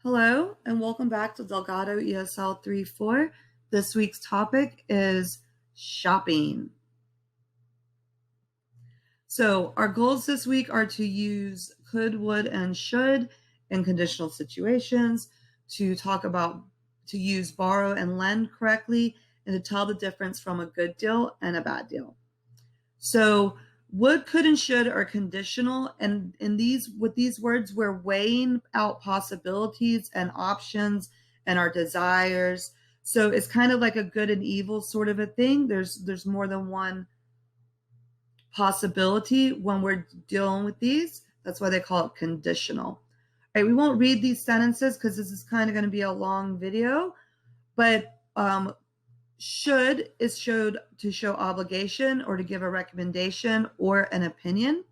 Hello, and welcome back to Delgado ESL 3-4. This week's topic is shopping. So our goals this week are to use could, would, and should in conditional situations, to use borrow and lend correctly, and to tell the difference from a good deal and a bad deal. So would, could, and should are conditional, and with these words, we're weighing out possibilities and options and our desires. So it's kind of like a good and evil sort of a thing. There's more than one possibility when we're dealing with these. That's why they call it conditional. All right, we won't read these sentences because this is kind of going to be a long video, but should is showed to show obligation or to give a recommendation or an opinion.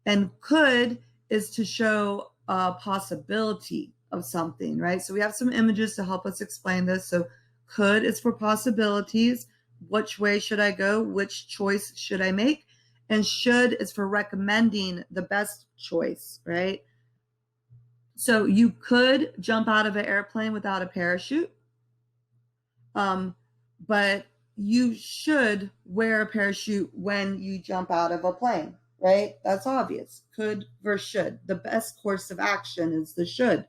And could is to show a possibility of something, right? So we have some images to help us explain this. So could is for possibilities. Which way should I go? Which choice should I make? And should is for recommending the best choice, right? So you could jump out of an airplane without a parachute. But you should wear a parachute when you jump out of a plane, right? That's obvious. Could versus should. The best course of action is the should.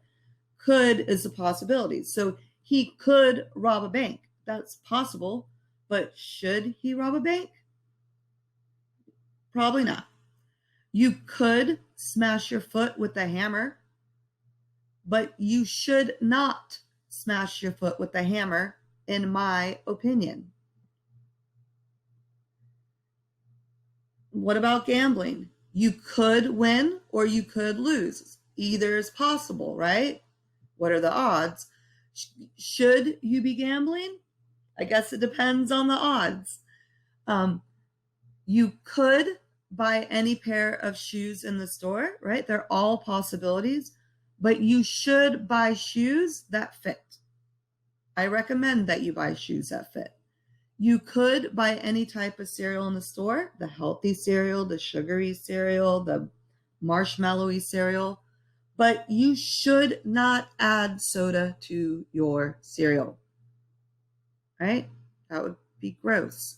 Could is the possibility. So he could rob a bank. That's possible. But should he rob a bank? Probably not. You could smash your foot with a hammer, but you should not smash your foot with a hammer, in my opinion. What about gambling? You could win or you could lose. Either is possible, right? What are the odds? Should you be gambling? I guess it depends on the odds. You could buy any pair of shoes in the store, right? They're all possibilities, but you should buy shoes that fit. I recommend that you buy shoes that fit. You could buy any type of cereal in the store, the healthy cereal, the sugary cereal, the marshmallowy cereal, but you should not add soda to your cereal, right? That would be gross.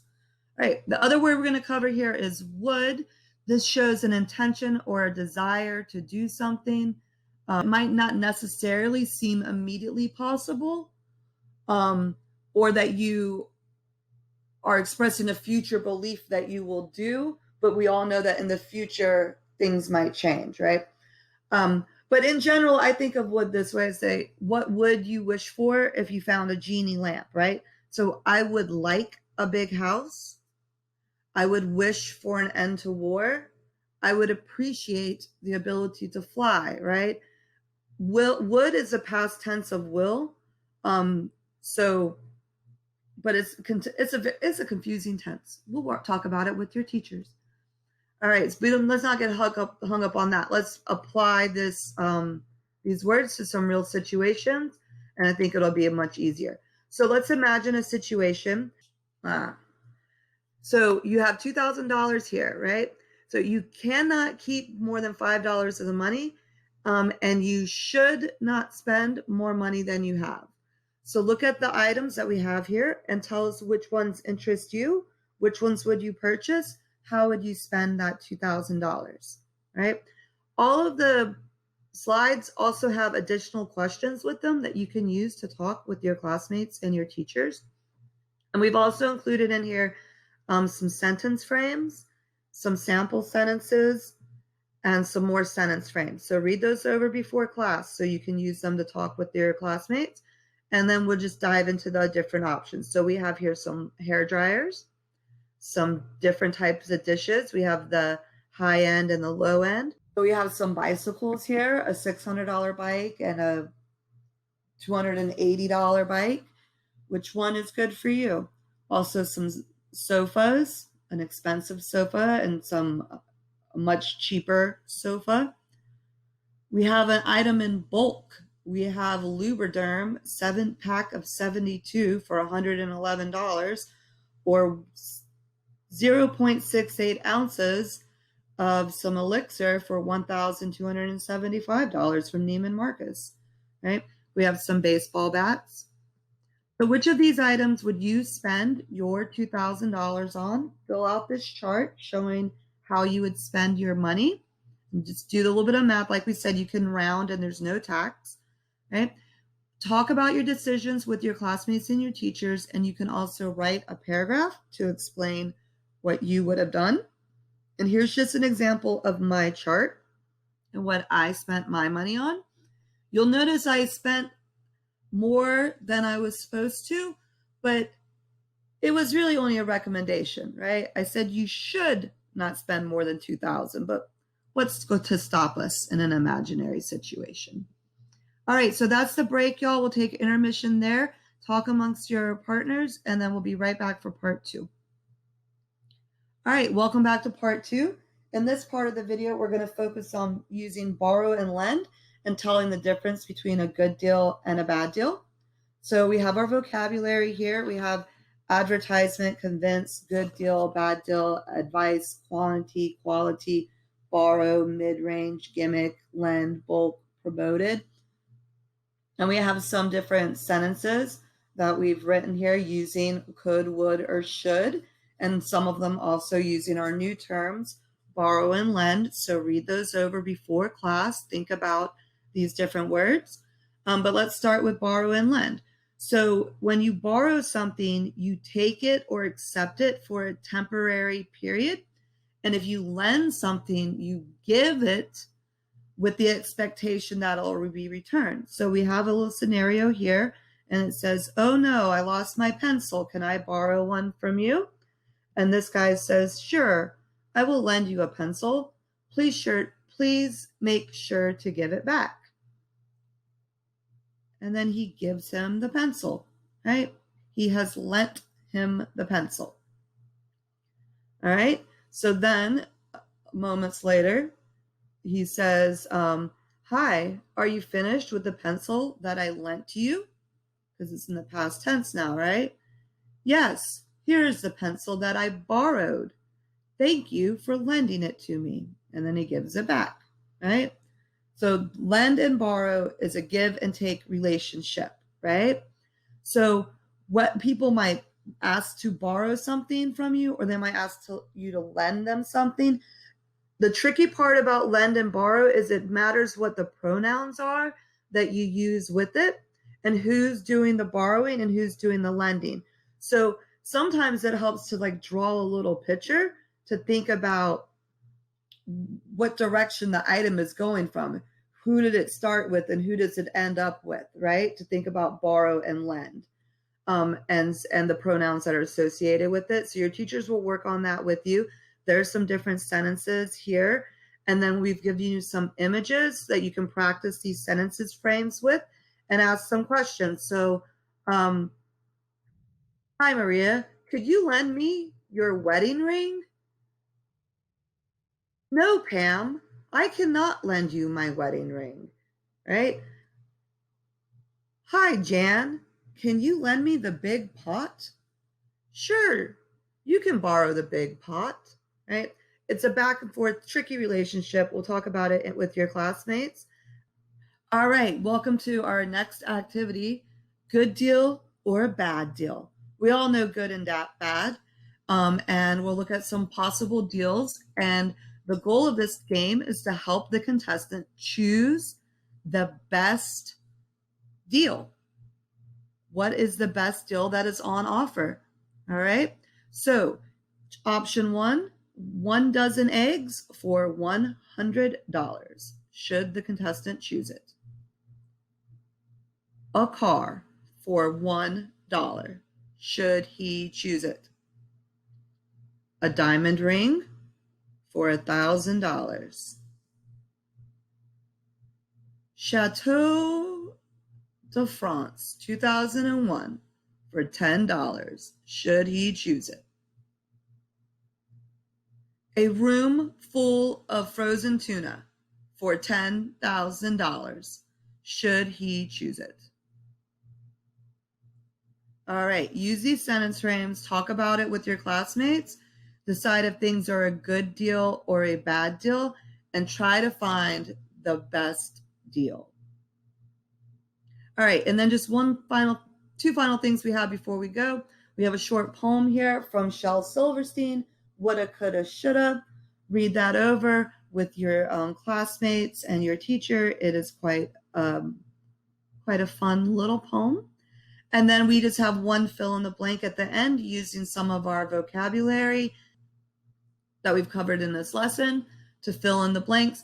All right, the other word we're going to cover here is would. This shows an intention or a desire to do something. It might not necessarily seem immediately possible, or that you are expressing a future belief that you will do, but we all know that in the future things might change, right? But in general, I think of would this way: I say, what would you wish for if you found a genie lamp, right? So I would like a big house. I would wish for an end to war. I would appreciate the ability to fly, right? Would is a past tense of will. But it's a confusing tense. We'll talk about it with your teachers. All right, so let's not get hung up on that. Let's apply these words to some real situations, and I think it'll be much easier. So let's imagine a situation. So you have $2,000 here, right? So you cannot keep more than $5 of the money, and you should not spend more money than you have. So look at the items that we have here and tell us which ones interest you, which ones would you purchase, how would you spend that $2,000, right? All of the slides also have additional questions with them that you can use to talk with your classmates and your teachers. And we've also included in here some sentence frames, some sample sentences, and some more sentence frames. So read those over before class so you can use them to talk with your classmates. And then we'll just dive into the different options. So we have here some hair dryers, some different types of dishes. We have the high end and the low end. So we have some bicycles here, a $600 bike and a $280 bike. Which one is good for you? Also some sofas, an expensive sofa and some much cheaper sofa. We have an item in bulk. We have Lubriderm 7-pack of 72 for $111, or 0.68 ounces of some elixir for $1,275 from Neiman Marcus. right? We have some baseball bats. So which of these items would you spend your $2,000 on? Fill out this chart showing how you would spend your money. And just do a little bit of math. Like we said, you can round and there's no tax, right? Talk about your decisions with your classmates and your teachers, and you can also write a paragraph to explain what you would have done. And here's just an example of my chart and what I spent my money on. You'll notice I spent more than I was supposed to, but it was really only a recommendation, right? I said you should not spend more than $2,000, but what's going to stop us in an imaginary situation? All right, so that's the break, y'all. We'll take intermission there, talk amongst your partners, and then we'll be right back for part 2. All right, welcome back to part 2. In this part of the video, we're going to focus on using borrow and lend and telling the difference between a good deal and a bad deal. So we have our vocabulary here. We have advertisement, convince, good deal, bad deal, advice, quantity, quality, borrow, mid-range, gimmick, lend, bulk, promoted. And we have some different sentences that we've written here using could, would, or should, and some of them also using our new terms, borrow and lend. So read those over before class. Think about these different words. But let's start with borrow and lend. So when you borrow something, you take it or accept it for a temporary period. And if you lend something, you give it with the expectation that it'll be returned. So we have a little scenario here, and it says, oh no, I lost my pencil. Can I borrow one from you? And this guy says, sure, I will lend you a pencil. Please make sure to give it back. And then he gives him the pencil, right? He has lent him the pencil. All right. So then moments later, he says, hi, are you finished with the pencil that I lent to you? Because it's in the past tense now, right? Yes, here's the pencil that I borrowed. Thank you for lending it to me. And then he gives it back, right? So lend and borrow is a give and take relationship, right? So what people might ask to borrow something from you, or they might ask you to lend them something. The tricky part about lend and borrow is it matters what the pronouns are that you use with it and who's doing the borrowing and who's doing the lending. So sometimes it helps to like draw a little picture to think about what direction the item is going from. Who did it start with and who does it end up with, right? To think about borrow and lend. And the pronouns that are associated with it. So your teachers will work on that with you. There's some different sentences here. And then we've given you some images that you can practice these sentences frames with and ask some questions. So, hi, Maria, could you lend me your wedding ring? No, Pam, I cannot lend you my wedding ring, right? Hi, Jan, can you lend me the big pot? Sure, you can borrow the big pot, right? It's a back and forth tricky relationship. We'll talk about it with your classmates. All right, welcome to our next activity, good deal or bad deal. We all know good and bad, and we'll look at some possible deals. And the goal of this game is to help the contestant choose the best deal. What is the best deal that is on offer? All right, so option 1 dozen eggs for $100. Should the contestant choose it? A car for $1. Should he choose it? A diamond ring for $1,000. Chateau de France 2001 for $10. Should he choose it? A room full of frozen tuna for $10,000. Should he choose it? All right, use these sentence frames, talk about it with your classmates, decide if things are a good deal or a bad deal, and try to find the best deal. All right, and then just two final things we have before we go. We have a short poem here from Shel Silverstein, Woulda, Coulda, Shoulda. Read that over with your classmates and your teacher. It is quite a fun little poem. And then we just have one fill in the blank at the end using some of our vocabulary that we've covered in this lesson to fill in the blanks.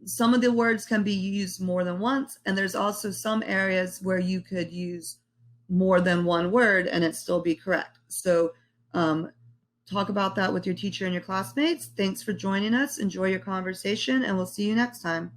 Some of the words can be used more than once, and there's also some areas where you could use more than one word and it still be correct. So talk about that with your teacher and your classmates. Thanks for joining us. Enjoy your conversation, and we'll see you next time.